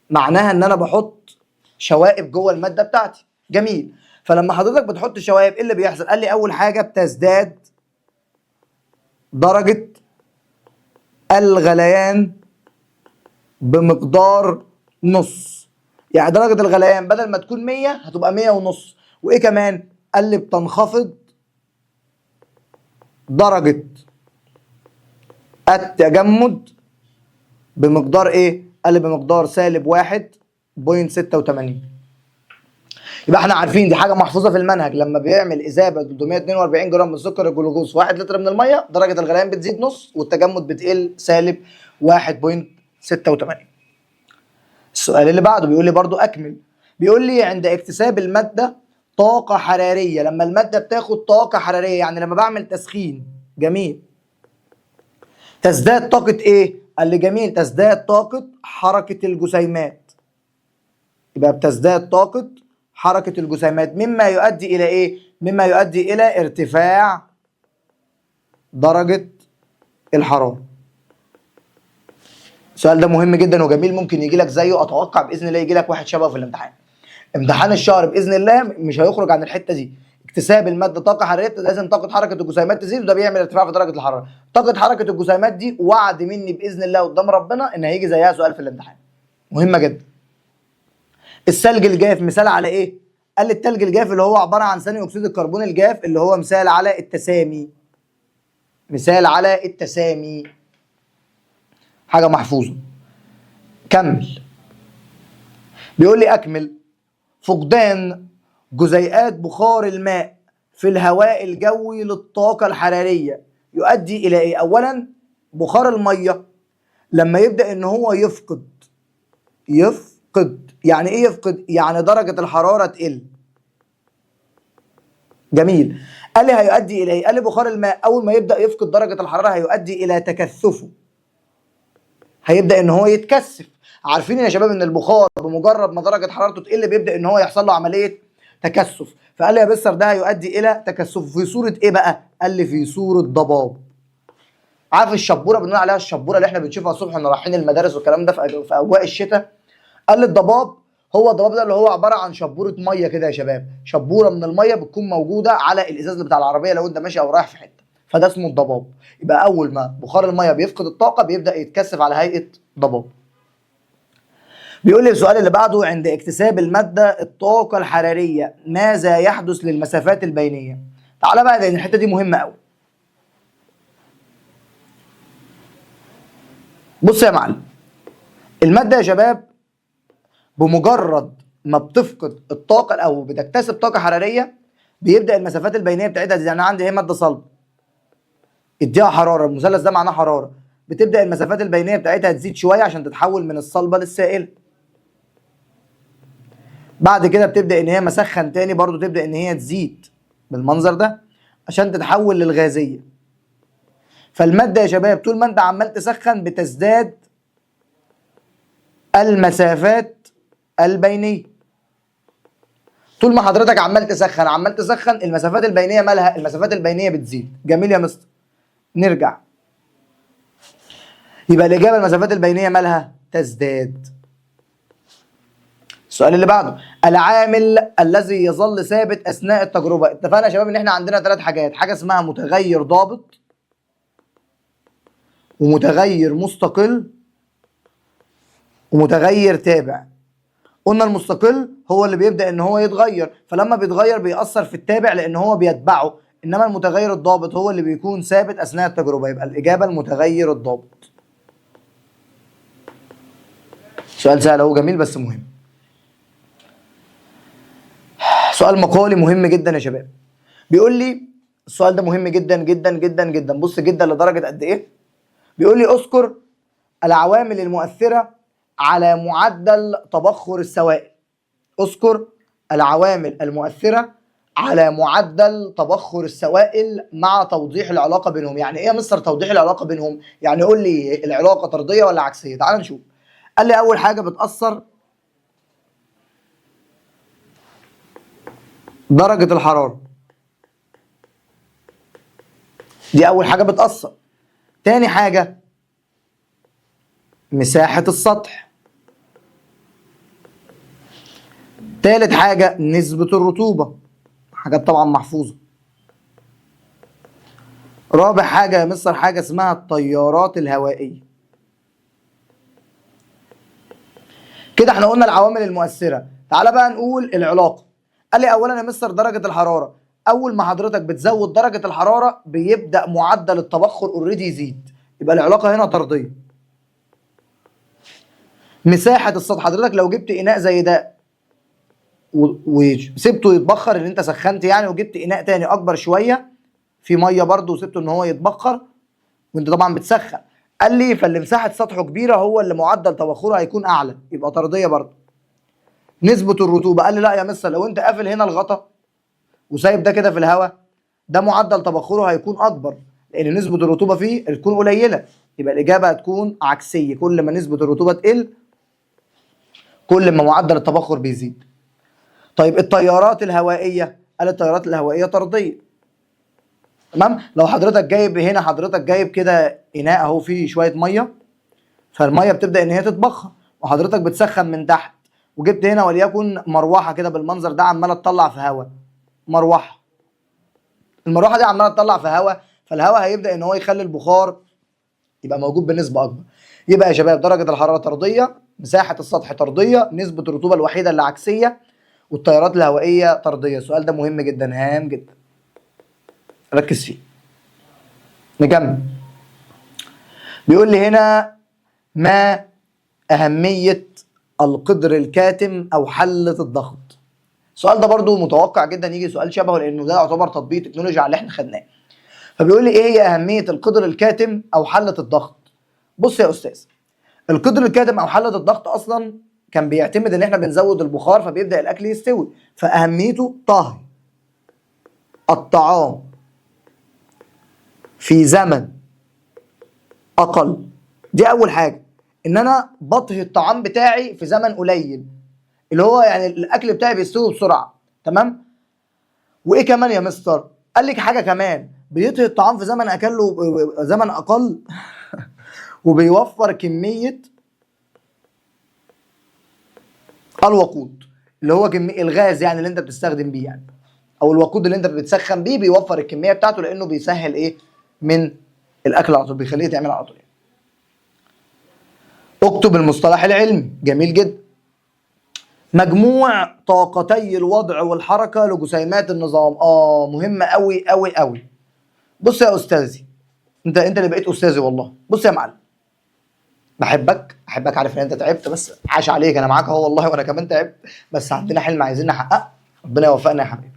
معناها ان انا بحط شوائب جوه المادة بتاعتي. جميل. فلما حضرتك بتحط شوائب ايه اللي بيحصل؟ قال لي اول حاجة بتزداد درجة الغليان بمقدار نص. يعني درجة الغليان بدل ما تكون 100 هتبقى 100 ونص. وايه كمان؟ قال لي بتنخفض درجة التجمد بمقدار ايه؟ قال لي بمقدار سالب 1.86. يبقى احنا عارفين دي حاجة محفوظة في المنهج، لما بيعمل إذابة 342 جرام من سكر الجلوكوز في 1 لتر من المية درجة الغليان بتزيد نص والتجمد بتقل سالب 1.86. السؤال اللي بعده بيقول لي برضو أكمل. بيقول لي عند اكتساب المادة طاقة حرارية، لما المادة بتاخد طاقة حرارية يعني لما بعمل تسخين، جميل، تزداد طاقة ايه؟ قال لي جميل، تزداد طاقة حركة الجسيمات. يبقى بتزداد طاقة حركة الجسيمات مما يؤدي إلى ايه؟ مما يؤدي إلى ارتفاع درجة الحرارة. السؤال ده مهم جدا وجميل، ممكن يجي لك زيه، اتوقع باذن الله يجي لك واحد شبهه في الامتحان. امتحان الشهر باذن الله مش هيخرج عن الحته دي. اكتساب الماده طاقه حراريه لازم طاقه حركه الجسيمات تزيد، وده بيعمل ارتفاع في درجه الحراره. طاقه حركه الجسيمات دي وعد مني باذن الله قدام ربنا ان هيجي زيها سؤال في الامتحان. مهمه جدا. الثلج الجاف مثال على ايه؟ قال لي الثلج الجاف اللي هو عباره عن ثاني اكسيد الكربون الجاف اللي هو مثال على التسامي. مثال على التسامي. حاجه محفوظه. كمل. بيقول لي اكمل. فقدان جزيئات بخار الماء في الهواء الجوي للطاقة الحرارية يؤدي إلى إيه؟ أولاً بخار المية لما يبدأ إن هو يفقد يعني إيه يفقد؟ يعني درجة الحرارة تقل. جميل. قال لي هيؤدي إلى إيه؟ قال لي بخار الماء أول ما يبدأ يفقد درجة الحرارة هيؤدي إلى تكثفه. هيبدأ إن هو يتكثف. عارفين يا شباب ان البخار بمجرد ما درجه حرارته تقل بيبدا ان هو يحصل له عمليه تكثف. فقال لي يا بستر ده هيؤدي الى تكثف في صوره ايه بقى؟ قال لي في صوره ضباب. عارف الشبوره بنقول عليها الشبوره اللي احنا بنشوفها الصبح واحنا رايحين المدارس والكلام ده في اجواء الشتاء؟ قال لي الضباب هو الضباب ده اللي هو عباره عن شبوره ميه كده يا شباب، شبوره من الميه بتكون موجوده على الازاز بتاع العربيه لو انت ماشي او رايح في حته، فده اسمه الضباب. يبقى اول ما بخار الميه بيفقد الطاقه بيبدا يتكثف على هيئه ضباب. بيقول لي السؤال اللي بعده عند اكتساب المادة الطاقة الحرارية ماذا يحدث للمسافات البينية؟ تعالى بقى لان الحتة دي مهمة قوي. بص يا معلم، المادة يا شباب بمجرد ما بتفقد الطاقة او بتكتسب طاقة حرارية بيبدأ المسافات البينية بتاعتها دي. يعني عندي هي مادة صلبة اديها حرارة، المثلث ده معناه حرارة، بتبدأ المسافات البينية بتاعتها تزيد شوية عشان تتحول من الصلبة للسائلة. بعد كده بتبدأ ان هي مسخن تاني برضو تبدأ ان هي تزيد بالمنظر ده عشان تتحول للغازية. فالمادة يا شباب طول ما انت عمال تسخن بتزداد المسافات البينية. طول ما حضرتك عمال تسخن المسافات البينية مالها؟ المسافات البينية بتزيد. جميل يا مستر. نرجع. يبقى الإجابة المسافات البينية مالها؟ تزداد. السؤال اللي بعده العامل الذي يظل ثابت اثناء التجربه. اتفقنا يا شباب ان احنا عندنا 3 حاجات، حاجه اسمها متغير ضابط ومتغير مستقل ومتغير تابع. قلنا المستقل هو اللي بيبدا ان هو يتغير، فلما بيتغير بيأثر في التابع لان هو بيتبعه، انما المتغير الضابط هو اللي بيكون ثابت اثناء التجربه. يبقى الاجابه المتغير الضابط. سؤال سهل اهو جميل بس مهم. سؤال مقالي مهم جدا يا شباب. بيقول لي السؤال ده مهم جدا جدا جدا جدا، بص جدا لدرجه قد ايه؟ بيقول لي اذكر العوامل المؤثره على معدل تبخر السوائل. اذكر العوامل المؤثره على معدل تبخر السوائل مع توضيح العلاقه بينهم. يعني ايه يا مستر توضيح العلاقه بينهم؟ يعني قول لي العلاقه طرديه ولا عكسيه؟ تعال نشوف. قال لي اول حاجه بتاثر درجه الحراره، دي اول حاجه بتاثر. تاني حاجه مساحه السطح. تالت حاجه نسبه الرطوبه، حاجات طبعا محفوظه. رابع حاجه يا مستر حاجه اسمها التيارات الهوائيه. كده احنا قلنا العوامل المؤثره. تعالى بقى نقول العلاقه. قال لي اولا يا مستر درجه الحراره، اول ما حضرتك بتزود درجه الحراره بيبدا معدل التبخر اوريدي يزيد، يبقى العلاقه هنا طرديه. مساحه السطح، حضرتك لو جبت اناء زي ده وسبته يتبخر، اللي انت سخنت يعني، وجبت اناء تاني اكبر شويه في ميه برده وسبته ان هو يتبخر وانت طبعا بتسخن، قال لي فاللي مساحه سطحه كبيره هو اللي معدل تبخره هيكون اعلى، يبقى طرديه برده. نسبه الرطوبه، قال لي لا يا مستر لو انت قافل هنا الغطا وسايب ده كده في الهواء، ده معدل تبخره هيكون اكبر لان نسبه الرطوبه فيه تكون قليله، يبقى الاجابه هتكون عكسيه، كل ما نسبه الرطوبه تقل كل ما معدل التبخر بيزيد. طيب التيارات الهوائيه، قال التيارات الهوائيه طرديه. تمام؟ لو حضرتك جايب هنا، حضرتك جايب كده اناء اهو فيه شويه ميه، فالميه بتبدا ان هي تتبخر وحضرتك بتسخن من تحت، وجبت هنا وليكن مروحه كده بالمنظر ده عماله تطلع في هواء، مروحه، المروحه دي عماله تطلع في هواء، فالهواء هيبدا ان هو يخلي البخار يبقى موجود بنسبه اكبر. يبقى يا شباب درجه الحراره طرديه، مساحه السطح طرديه، نسبه الرطوبه الوحيده اللي عكسيه، والتيارات الهوائيه طرديه. السؤال ده مهم جدا، هام جدا، ركز فيه. نكمل. بيقول لي هنا ما أهمية القدر الكاتم أو حلة الضغط؟ السؤال ده برضو متوقع جدا يجي سؤال شبهه لأنه ده يعتبر تطبيق تكنولوجيا على اللي احنا خدناه. فبيقول لي إيه هي أهمية القدر الكاتم أو حلة الضغط؟ بص يا أستاذ، القدر الكاتم أو حلة الضغط أصلا كان بيعتمد إن احنا بنزود البخار فبيبدأ الأكل يستوي، فأهميته طهي الطعام في زمن أقل. دي أول حاجة، ان انا بطهي الطعام بتاعي في زمن قليل، اللي هو يعني الاكل بتاعي بيستوي بسرعه. تمام؟ وايه كمان يا مستر؟ قال لك حاجه كمان، بيطهي الطعام في زمن اكله زمن اقل وبيوفر كميه الوقود، اللي هو كميه الغاز يعني اللي انت بتستخدم بيه يعني، او الوقود اللي انت بتسخن بيه، بيوفر الكميه بتاعته لانه بيسهل ايه من الاكل على طول، بيخليه يتعمل على طول. اكتب المصطلح العلمي. جميل جدا. مجموع طاقتي الوضع والحركه لجسيمات النظام. مهمه قوي قوي قوي. بص يا استاذي، انت اللي بقيت استاذي والله. بص يا معلم، بحبك، عارف ان انت تعبت، بس عاش عليك، انا معاك اهو والله، وانا كمان تعبت، بس عندنا حلم عايزين نحققه، ربنا يوفقنا يا حبيبي.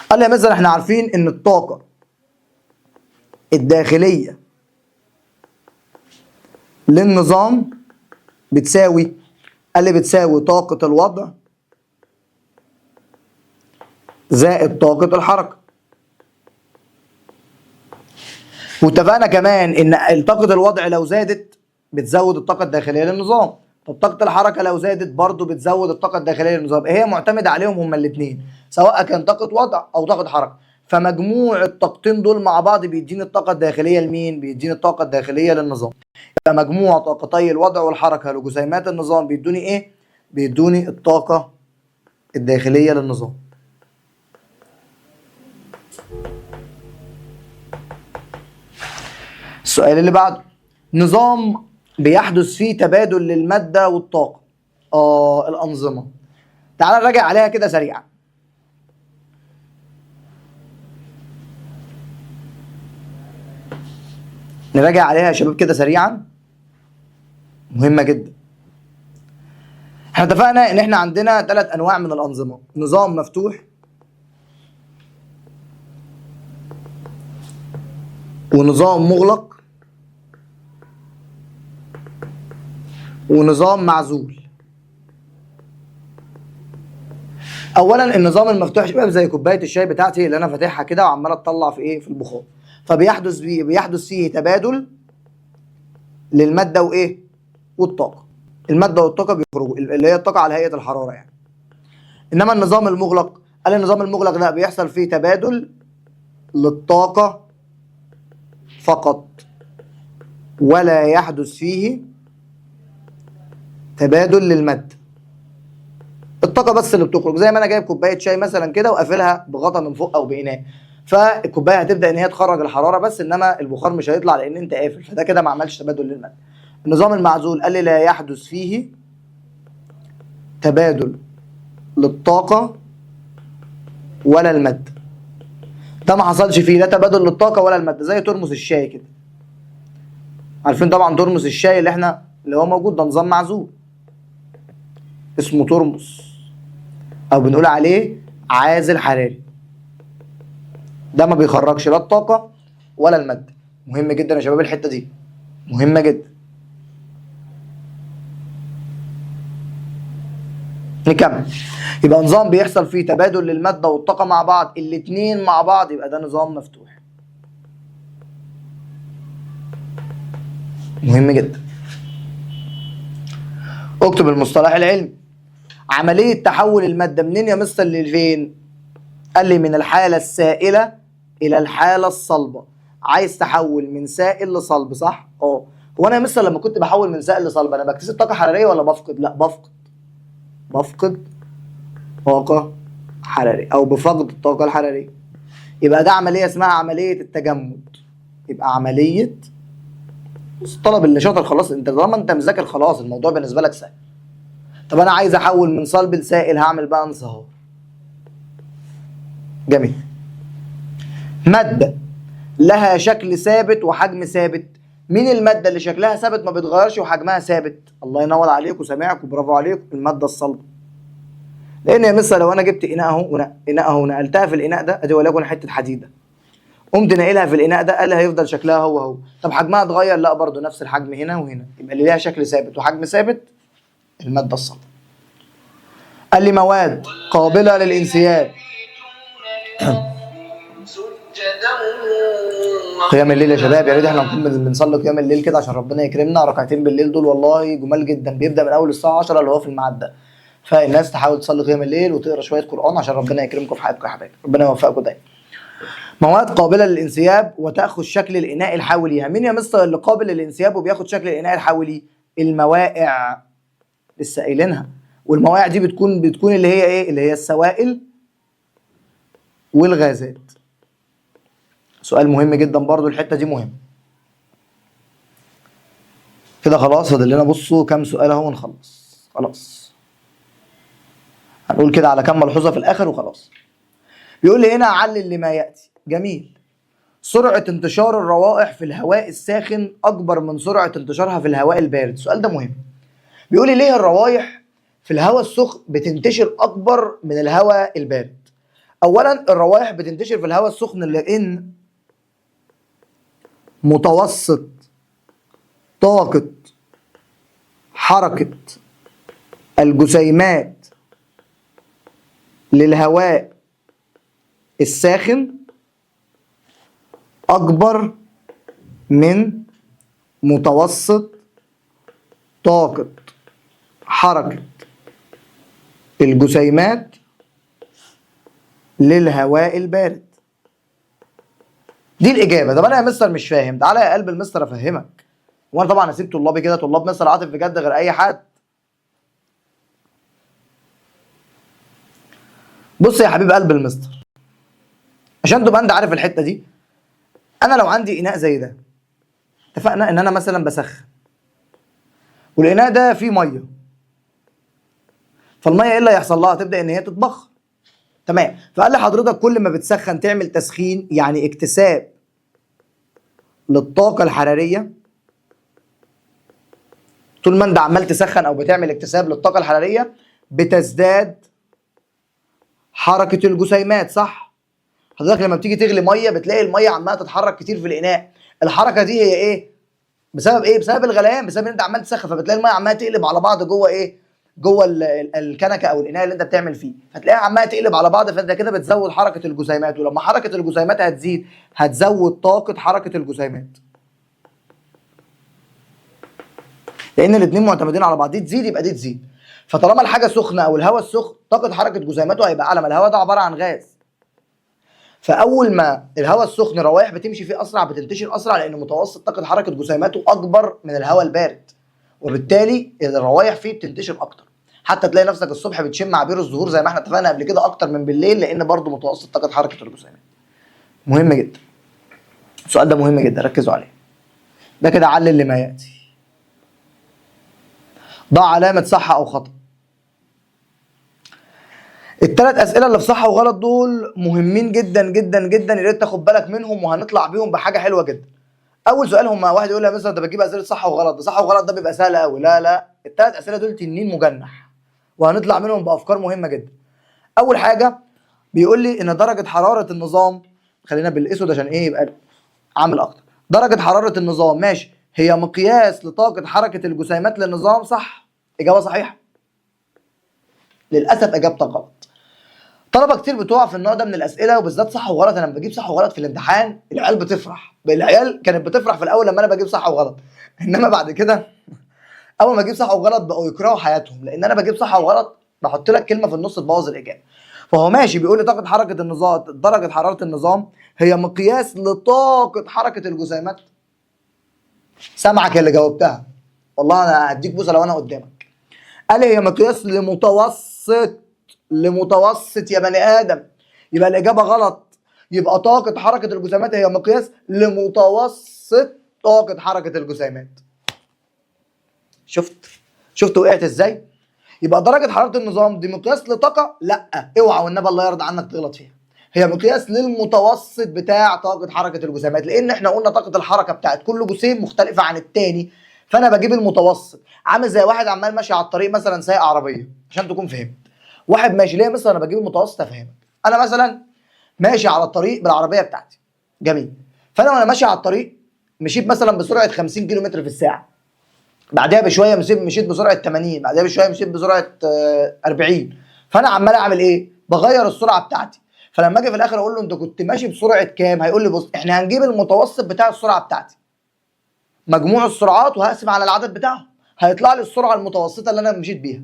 قال لي يا مستر احنا عارفين ان الطاقه الداخليه للنظام بتساوي، قال لي بتساوي طاقه الوضع زائد طاقة الحركة. واتفقنا كمان ان طاقة الوضع لو زادت بتزود الطاقة الداخلية للنظام، طب طاقة الحركة لو زادت برضو بتزود الطاقة الداخلية للنظام، هي معتمدة عليهم هما الاثنين سواء كان طاقة وضع او طاقة حركة، فمجموع الطاقتين دول مع بعض بيديني الطاقة الداخلية لمين؟ بيديني الطاقة الداخلية للنظام. يبقى مجموع طاقتي الوضع والحركة لجسيمات النظام بيدوني ايه؟ بيدوني الطاقة الداخلية للنظام. السؤال اللي بعده، نظام بيحدث فيه تبادل للمادة والطاقة. الأنظمة. تعال نراجع عليها كده سريعا. نراجع عليها يا شباب كده سريعا، مهمة جدا. احنا اتفقنا ان احنا عندنا 3 انواع من الأنظمة، نظام مفتوح، ونظام مغلق، ونظام معزول. اولا النظام المفتوح يا شباب زي كوبايه الشاي بتاعتي اللي انا فاتحها كده وعماله تطلع في ايه؟ في البخار، فبيحدث فيه تبادل للماده وايه؟ والطاقه. الماده والطاقه بيخرجوا، اللي هي الطاقه على هيئه الحراره يعني. انما النظام المغلق، قال النظام المغلق ده بيحصل فيه تبادل للطاقه فقط، ولا يحدث فيه تبادل للماده. الطاقه بس اللي بتخرج، زي ما انا جايب كوبايه شاي مثلا كده وقافلها بغطا من فوق او باناء، فالكوبايه هتبدا ان هي تخرج الحراره بس، انما البخار مش هيطلع لان انت قافل، فده كده ما عملش تبادل للماده. النظام المعزول قال لي لا يحدث فيه تبادل للطاقه ولا الماده. ده ما حصلش فيه لا تبادل للطاقه ولا الماده، زي ترمس الشاي كده. عارفين طبعا ترمس الشاي اللي هو موجود، ده نظام معزول اسمه ترمس، او بنقول عليه عازل حراري. ده ما بيخرجش لا الطاقه ولا الماده. مهم جدا يا شباب الحته دي، مهمه جدا. نكمل. يبقى نظام بيحصل فيه تبادل للماده والطاقه مع بعض، الاثنين مع بعض، يبقى ده نظام مفتوح. مهم جدا. اكتب المصطلح العلمي. عمليه تحول الماده منين يا مستر لفين؟ قال لي من الحاله السائله الى الحاله الصلبه. عايز تحول من سائل لصلب، صح؟ اه. هو انا يا مستر لما كنت بحول من سائل لصلب انا بكتسب طاقه حراريه ولا بفقد؟ لا، بفقد طاقه حراريه، او بفقد الطاقه الحراريه. يبقى ده عمليه اسمها عمليه التجمد. يبقى عمليه طلب اللي شاطر خلاص، انت طالما انت مذاكر خلاص الموضوع بالنسبه لك سهل. طب انا عايز احول من صلب لسائل، هعمل بقى انصهار. جميل. ماده لها شكل ثابت وحجم ثابت. مين الماده اللي شكلها ثابت ما بيتغيرش وحجمها ثابت؟ الله ينور عليك وسامعك وبرافو عليك، الماده الصلبه. لان يا مستر لو انا جبت اناء اهو ونقلتها في الاناء ده، ادي وليكن حته حديده، قمت ناقلها في الاناء ده، قال لي هيفضل شكلها هو. طب حجمها اتغير؟ لا، برضه نفس الحجم هنا وهنا. يبقى اللي ليها شكل ثابت وحجم ثابت الماده الصلبه. قال لي مواد قابله للانسياب. قيام الليل يا شباب، يا ريت احنا نكون بنصلي قيام الليل كده عشان ربنا يكرمنا. ركعتين بالليل دول والله جمال جدا، بيبدا من اول الساعه 10 اللي هو في الميعاد ده. فالناس تحاول تصلي قيام الليل وتقرا شويه قران عشان ربنا يكرمكم في حياتكم يا حبايبي، ربنا يوفقكم دايما. مواد قابله للانسياب وتاخذ شكل الاناء الحاوي ليها. مين يا مستر اللي قابل للانسياب وبياخد شكل الاناء الحاوي ليه؟ الموائع، لسه قايلينها. والموائع دي بتكون اللي هي ايه؟ اللي هي السوائل والغازات. سؤال مهم جدا برضو، الحته دي مهم. كده خلاص فاضل لنا بصوا كام سؤال اهو ونخلص. خلاص هنقول كده على كام ملحوظه في الاخر وخلاص. بيقول لي هنا علل لما ياتي. جميل. سرعه انتشار الروائح في الهواء الساخن اكبر من سرعه انتشارها في الهواء البارد. السؤال ده مهم. بيقول لي ليه الروائح في الهواء السخن بتنتشر اكبر من الهواء البارد؟ اولا الروائح بتنتشر في الهواء السخن لان متوسط طاقة حركة الجسيمات للهواء الساخن أكبر من متوسط طاقة حركة الجسيمات للهواء البارد. دي الإجابة. طب أنا يا مستر مش فاهم، تعالى يا قلب المستر أفهمك. وانا طبعا هسيب طلابي كده، طلاب مستر عاطف بجد غير اي حد. بص يا حبيب قلب المستر، عشان تبقى انت عارف الحته دي. انا لو عندي اناء زي ده، اتفقنا ان انا مثلا بسخن والاناء ده فيه ميه، فالميه ايه اللي هيحصل لها؟ تبدا ان هي تتبخر. تمام. فقال لي حضرتك كل ما بتسخن تعمل تسخين، يعني اكتساب للطاقه الحراريه. طول ما انت عمال تسخن او بتعمل اكتساب للطاقه الحراريه بتزداد حركه الجسيمات، صح؟ حضرتك لما بتيجي تغلي ميه بتلاقي الميه عماله تتحرك كتير في الاناء. الحركه دي هي ايه؟ بسبب ايه؟ بسبب الغليان، بسبب ان انت عمال تسخن، فبتلاقي الميه عماله تقلب على بعض جوه ايه؟ جوه الكنكه او الاناء اللي انت بتعمل فيه، فتلاقيها عماله تقلب على بعض، فانت كده بتزود حركه الجسيمات، ولما حركه الجسيمات هتزيد هتزود طاقه حركه الجسيمات. لان الاثنين معتمدين على بعض، دي تزيد يبقى دي تزيد. فطالما الحاجه سخنه او الهواء السخن طاقه حركه جزيئاته هيبقى اعلى، ما الهواء ده عباره عن غاز. فاول ما الهواء السخن الروائح بتمشي فيه اسرع، بتنتشر اسرع، لان متوسط طاقه حركه جسيماته اكبر من الهواء البارد، وبالتالي الروائح فيه بتنتشر اكتر. حتى تلاقي نفسك الصبح بتشم عبير الزهور زي ما احنا اتفقنا قبل كده اكتر من بالليل، لان برضه متوسط طاقه حركه الجسيمات. مهم جدا السؤال ده، مهم جدا، ركزوا عليه. ده كده علل لما ياتي. ضع علامه صح او خطا. الثلاث اسئله اللي في صح وغلط دول مهمين جدا جدا جدا، يا ريت تاخد بالك منهم وهنطلع بيهم بحاجه حلوه جدا. اول سؤال، هم واحد يقول لي يا مستر انت بتجيب اسئله صح وغلط، ده صح وغلط ده بيبقى سهل قوي. لا لا، الثلاث اسئله دول تنين مجنح، وهنطلع منهم بافكار مهمه جدا. اول حاجه بيقول لي ان درجه حراره النظام، خلينا بالاسود عشان ايه يبقى عامل اكتر. درجه حراره النظام ماشي، هي مقياس لطاقه حركه الجسيمات للنظام، صح؟ اجابه صحيحه. للاسف اجابتك غلط. طلبه كتير بتقع في النوع ده من الاسئله، وبالذات صح وغلط. انا لما بجيب صح وغلط في الامتحان العيال بتفرح، العيال كانت بتفرح في الاول لما انا بجيب صح وغلط، انما بعد كده اول ما اجيب صح وغلط بقوا يكرهوا حياتهم، لان انا بجيب صح وغلط بحط لك كلمه في النص تبوظ الاجابه. فهو ماشي بيقول لي طاقه حركه النظام، درجه حراره النظام هي مقياس لطاقه حركه الجسيمات. سامعك اللي جاوبتها، والله انا هديك بوسه لو انا قدامك. قال لي هي مقياس لمتوسط، لمتوسط يا بني ادم، يبقى الاجابه غلط. يبقى طاقه حركه الجسيمات هي مقياس لمتوسط طاقه حركه الجسيمات. شفت وقعت ازاي؟ يبقى درجه حراره النظام دي مقياس لطاقه؟ لا، اوعى والنبي الله يرضى عنك تغلط فيها. هي مقياس للمتوسط بتاع طاقه حركه الجسيمات، لان احنا قلنا طاقه الحركه بتاعت كل جسيم مختلفه عن التاني، فانا بجيب المتوسط. عامل زي واحد عمال ماشي على الطريق مثلا سايق عربيه، عشان تكون فهمت. واحد ماشي ليه مثلا، انا بجيب المتوسط افهمك. انا مثلا ماشي على الطريق بالعربيه بتاعتي، جميل. فانا وانا ماشي على الطريق مشيت مثلا بسرعه 50 كيلو متر في الساعه، بعدها بشويه مشيت بسرعه 80، بعدها بشويه مشيت بسرعه 40. فانا عمال اعمل ايه؟ بغير السرعه بتاعتي. فلما اجي في الاخر اقول له انت كنت ماشي بسرعه كام، هيقول لي بص احنا هنجيب المتوسط بتاع السرعه بتاعتي، مجموع السرعات، وهقسم على العدد بتاعهم، هيطلع لي السرعه المتوسطه اللي انا مشيت بيها.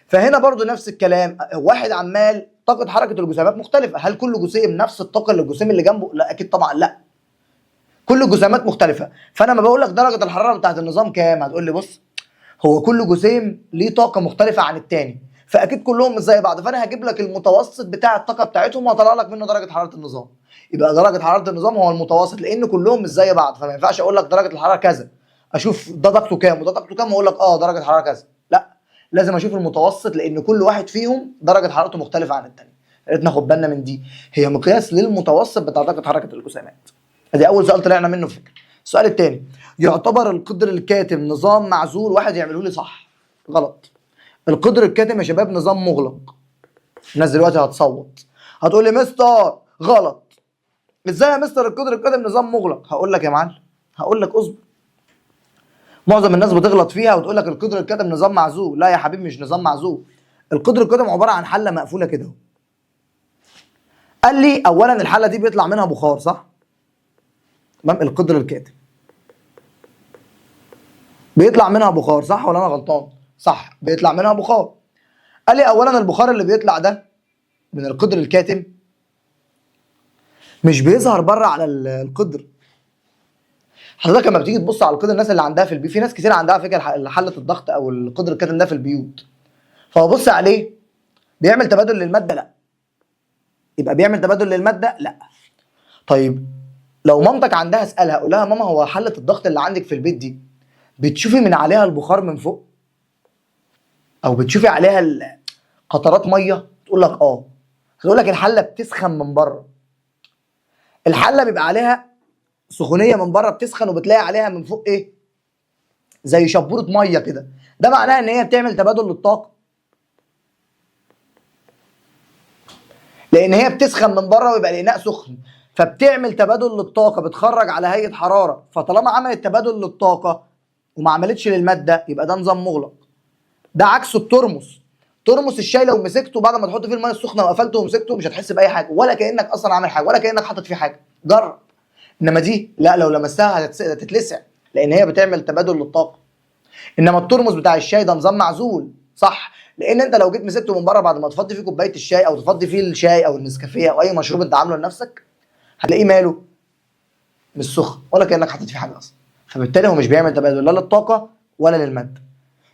فهنا برضو نفس الكلام، واحد عمال طاقه حركه الجسيمات مختلفه، هل كل جسيم نفس الطاقه اللي الجسيم اللي جنبه؟ لا اكيد طبعا لا، كل الجسيمات مختلفه. فانا لما بقول لك درجه الحراره بتاعت النظام كام، هتقول لي بص هو كل جسيم ليه طاقه مختلفه عن التاني، فاكيد كلهم مش زي بعض، فانا هجيب لك المتوسط بتاع الطاقه بتاعتهم وهطلع لك منه درجه حراره النظام. يبقى درجه حراره النظام هو المتوسط، لان كلهم مش زي بعض، فما ينفعش اقول لك درجه الحراره كذا اشوف ده طاقته كام وده طاقته كام واقول لك درجه الحراره كذا. لا، لازم اشوف المتوسط، لان كل واحد فيهم درجه حرارته مختلفه عن التاني. يا ريت ناخد بالنا من دي، هي مقياس للمتوسط بتاع طاقه حركه الجسيمات. ادي اول سؤال طلعنا منه فكره. السؤال الثاني، يعتبر القدر الكاتم نظام معزول؟ واحد يعمله لي صح. غلط. القدر الكاتم يا شباب نظام مغلق. الناس دلوقتي هتصوت، هتقول لي مستر غلط. ازاي يا مستر القدر الكاتم نظام مغلق؟ هقول لك يا معلم، هقول لك اصبر. معظم الناس بتغلط فيها وتقول لك القدر الكاتم نظام معزول. لا يا حبيبي، مش نظام معزول. القدر الكاتم عباره عن حله مقفوله كده. قال لي اولا الحله دي بيطلع منها بخار، صح؟ تمام. القدر الكاتم بيطلع منها بخار، صح ولا انا غلطان؟ صح، بيطلع منها بخار. قال لي اولا البخار اللي بيطلع ده من القدر الكاتم مش بيظهر بره على القدر. حضرتك لما بتيجي تبص على القدر، الناس اللي عندها في البيوت، في ناس كتير عندها فكره حله الضغط او القدر الكاتم ده في البيوت، فببص عليه بيعمل تبادل للماده؟ لا. يبقى بيعمل تبادل للماده؟ لا. طيب لو مامتك عندها اسالها، قول لها ماما هو حله الضغط اللي عندك في البيت دي بتشوفي من عليها البخار من فوق، او بتشوفي عليها قطرات ميه؟ تقول لك اه. تقول لك الحله بتسخن من بره. الحله بيبقى عليها سخونيه من بره بتسخن، وبتلاقي عليها من فوق ايه؟ زي شبوره ميه كده. ده معناه ان هي بتعمل تبادل للطاقه، لان هي بتسخن من بره ويبقى الاناء سخن، فبتعمل تبادل للطاقه، بتخرج على هيئه حراره. فطالما عملت تبادل للطاقه وما عملتش للماده، يبقى ده نظام مغلق. ده عكس الترمس. ترمس الشاي لو مسكته بعد ما تحط فيه الميه السخنه وقفلته ومسكته مش هتحس باي حاجه، ولا كانك اصلا عامل حاجه، ولا كانك حاطط فيه حاجه. جرب. انما دي لا، لو لمستها هتتلسع، لان هي بتعمل تبادل للطاقه. انما الترمس بتاع الشاي ده نظام معزول، صح؟ لان انت لو جيت مسكته من بره بعد ما تفضي فيه كوبايه الشاي او تفضي فيه الشاي او النسكافيه او اي مشروب انت عامله لنفسك، هتلاقيه ماله مش سخن ولا كانك حاطط فيه حاجه اصلا. فبالتالي هو مش بيعمل تبادل لا للطاقه ولا للماده.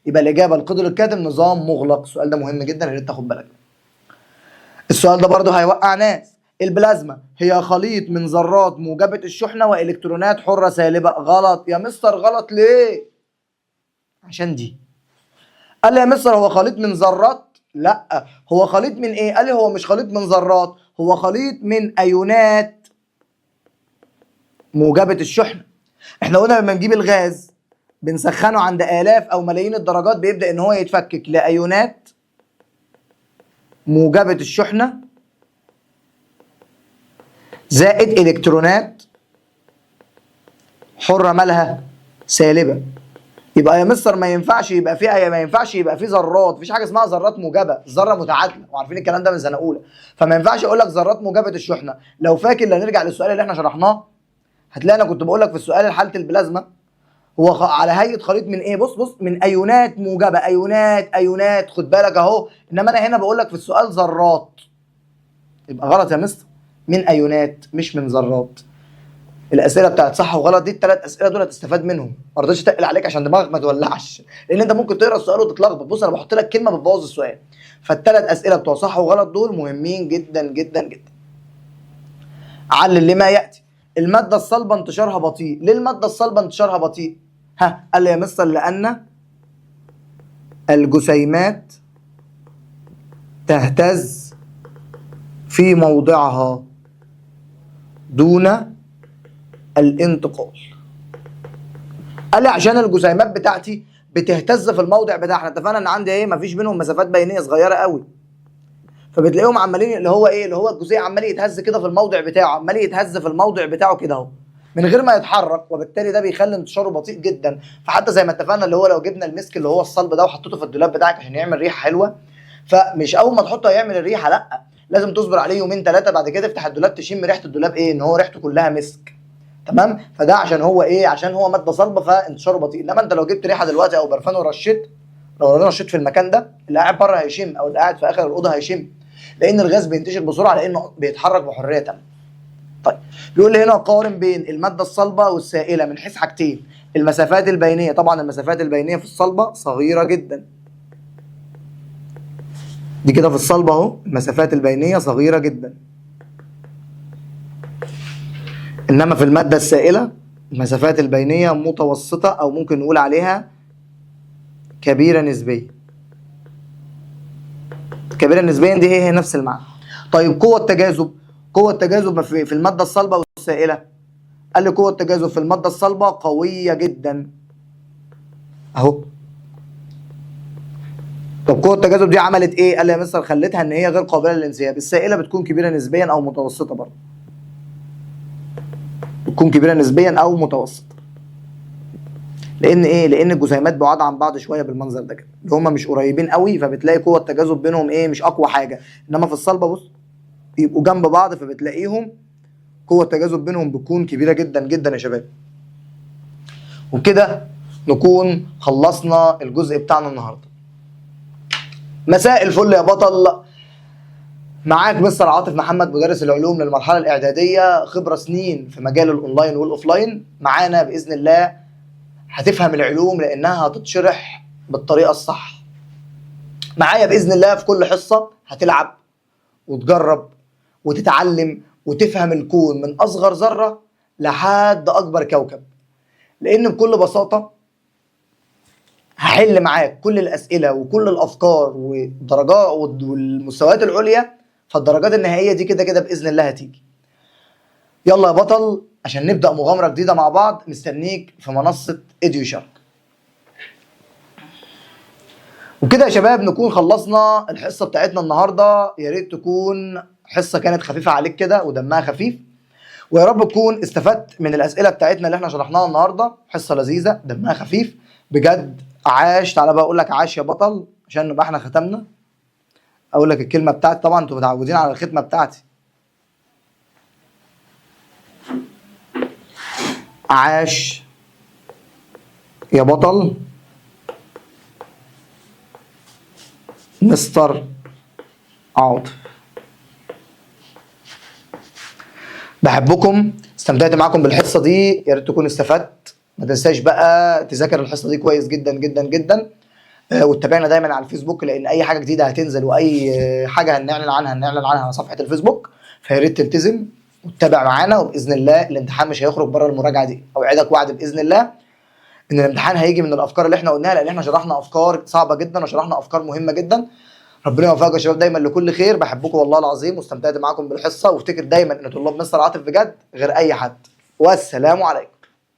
يبقى الاجابه القدر الكاتم نظام مغلق. السؤال ده مهم جدا، يا ريت تاخد بالك. السؤال ده برضه هيوقع ناس. البلازما هي خليط من ذرات موجبه الشحنه والكترونات حره سالبه. غلط يا مستر. غلط ليه؟ عشان دي. قال لي يا مستر هو خليط من ذرات. لا، هو خليط من ايه؟ قال لي هو مش خليط من ذرات، هو خليط من ايونات موجبه الشحنه. احنا قلنا لما نجيب الغاز بنسخنه عند آلاف أو ملايين الدرجات بيبدأ إن هو يتفكك لأيونات موجبة الشحنة زائد إلكترونات حرة مالها سالبة. يبقى يا مستر ما ينفعش يبقى فيه ذرات، مفيش حاجة اسمها ذرات موجبة، ذرة متعادلة، وعارفين الكلام ده من سنة أولى. فما ينفعش أقول لك ذرات موجبة الشحنة. لو فاكر، لا نرجع للسؤال اللي احنا شرحناه، هتلاقي أنا كنت بقول لك في السؤال حالة البلازما هو على هيئه خليط من ايه؟ بص من ايونات موجبه. ايونات خد بالك اهو. انما انا هنا بقول لك في السؤال ذرات. يبقى غلط يا مستر، من ايونات مش من ذرات. الاسئله بتاعت صح وغلط دي الثلاث اسئله دول هتستفاد منهم. ما رضيتش اتقل عليك عشان دماغك ما تولعش، لان انت ممكن تقرا السؤال وتتلخبط. بص انا بحط لك كلمه بتبوظ السؤال. فالثلاث اسئله بتوع صح وغلط دول مهمين جدا جدا جدا. علل لما ياتي. الماده الصلبه انتشارها بطيء. ليه الماده الصلبه انتشارها بطيء؟ قال لي يا مستر لان الجسيمات تهتز في موضعها دون الانتقال. قال لي عشان الجسيمات بتاعتي بتهتز في الموضع بتاعها. احنا اتفقنا ان عندي ايه؟ مفيش بينهم مسافات بينيه صغيره قوي، فبتلاقيهم عمالين اللي هو الجزيء عمال يتهز كده في الموضع بتاعه، عمال يتهز في الموضع بتاعه كده اهو من غير ما يتحرك، وبالتالي ده بيخلي انتشاره بطيء جدا. فحتى زي ما اتفقنا اللي هو لو جبنا المسك اللي هو الصلب ده وحطيته في الدولاب بتاعك عشان يعمل ريحه حلوه، فمش اول ما تحطه هيعمل الريحه، لا، لازم تصبر عليه يومين ثلاثه، بعد كده تفتح الدولاب تشم ريحه الدولاب ايه؟ ان هو ريحته كلها مسك. تمام؟ فده عشان هو ايه؟ عشان هو ماده صلبه فانتشاره بطيء. انما انت لو جبت ريحه دلوقتي او برفان ورشيت، لو رشيت في المكان ده، اللي قاعد بره هيشم او اللي قاعد في اخر الاوضه هيشم، لان الغاز بينتشر بسرعه لانه بيتحرك بحريه تامه. طيب بيقول لي هنا قارن بين الماده الصلبه والسائله من حيث حاجتين. المسافات البينيه. طبعا المسافات البينيه في الصلبه صغيره جدا. دي كده في الصلبه اهو المسافات البينيه صغيره جدا. انما في الماده السائله المسافات البينيه متوسطه او ممكن نقول عليها كبيره نسبيا. كبيره نسبيا دي هي نفس المعنى. طيب قوه التجاذب في الماده الصلبه والسائله. قال لي قوه التجاذب في الماده الصلبه قويه جدا اهو. طب قوه التجاذب دي عملت ايه؟ قال لي يا مستر خلتها ان هي غير قابله للانسياب. السائله بتكون كبيره نسبيا او متوسطه برضه. بتكون كبيره نسبيا او متوسطه. لان ايه؟ لان الجسيمات بعاد عن بعض شويه بالمنظر ده كده، اللي هم مش قريبين قوي، فبتلاقي قوه التجاذب بينهم ايه؟ مش اقوى حاجه. انما في الصلبه بص يبقوا جنب بعض، فبتلاقيهم قوه التجاذب بينهم بتكون كبيره جدا جدا يا شباب. وكده نكون خلصنا الجزء بتاعنا النهارده. مساء الفل يا بطل. معاك مستر عاطف محمد مدرس العلوم للمرحله الاعداديه، خبره سنين في مجال الاونلاين والاوفلاين. معانا باذن الله هتفهم العلوم لانها هتتشرح بالطريقه الصح. معايا باذن الله في كل حصه هتلعب وتجرب وتتعلم وتفهم الكون من اصغر ذره لحد اكبر كوكب. لان بكل بساطه هحل معاك كل الاسئله وكل الافكار والدرجات والمستويات العليا، فالدرجات النهائيه دي كده كده باذن الله هتيجي. يلا يا بطل عشان نبدا مغامره جديده مع بعض. مستنيك في منصه اديو شارك. وكده يا شباب نكون خلصنا الحصه بتاعتنا النهارده. يا ريت تكون حصه كانت خفيفه عليك كده ودمها خفيف، ويا رب تكون استفدت من الاسئله بتاعتنا اللي احنا شرحناها النهارده. حصه لذيذه دمها خفيف بجد. عاش. تعالى بقى اقول لك عاش يا بطل عشان نبقى احنا ختمنا. اقول لك الكلمه بتاعتي، طبعا انتوا متعودين على الختمه بتاعتي. عاش يا بطل مستر عاطف. بحبكم، استمتعت معاكم بالحصه دي، يا ريت تكون استفدت. ما تنساش بقى تذاكر الحصه دي كويس جدا جدا جدا. وتتابعنا دايما على الفيسبوك، لان اي حاجه جديده هتنزل واي حاجه هنعلن عنها على صفحه الفيسبوك، فيا ريت تلتزم وتتابع معانا. وباذن الله الامتحان مش هيخرج بره المراجعه دي، اوعدك وعد باذن الله ان الامتحان هيجي من الافكار اللي احنا قلناها، لان احنا شرحنا افكار صعبه جدا وشرحنا افكار مهمه جدا. ربنا يوفقكم يا شباب دايما لكل خير. بحبكم والله العظيم، واستمتعت معاكم بالحصه. وافتكر دايما ان طلاب مستر عاطف بجد غير اي حد. والسلام عليكم.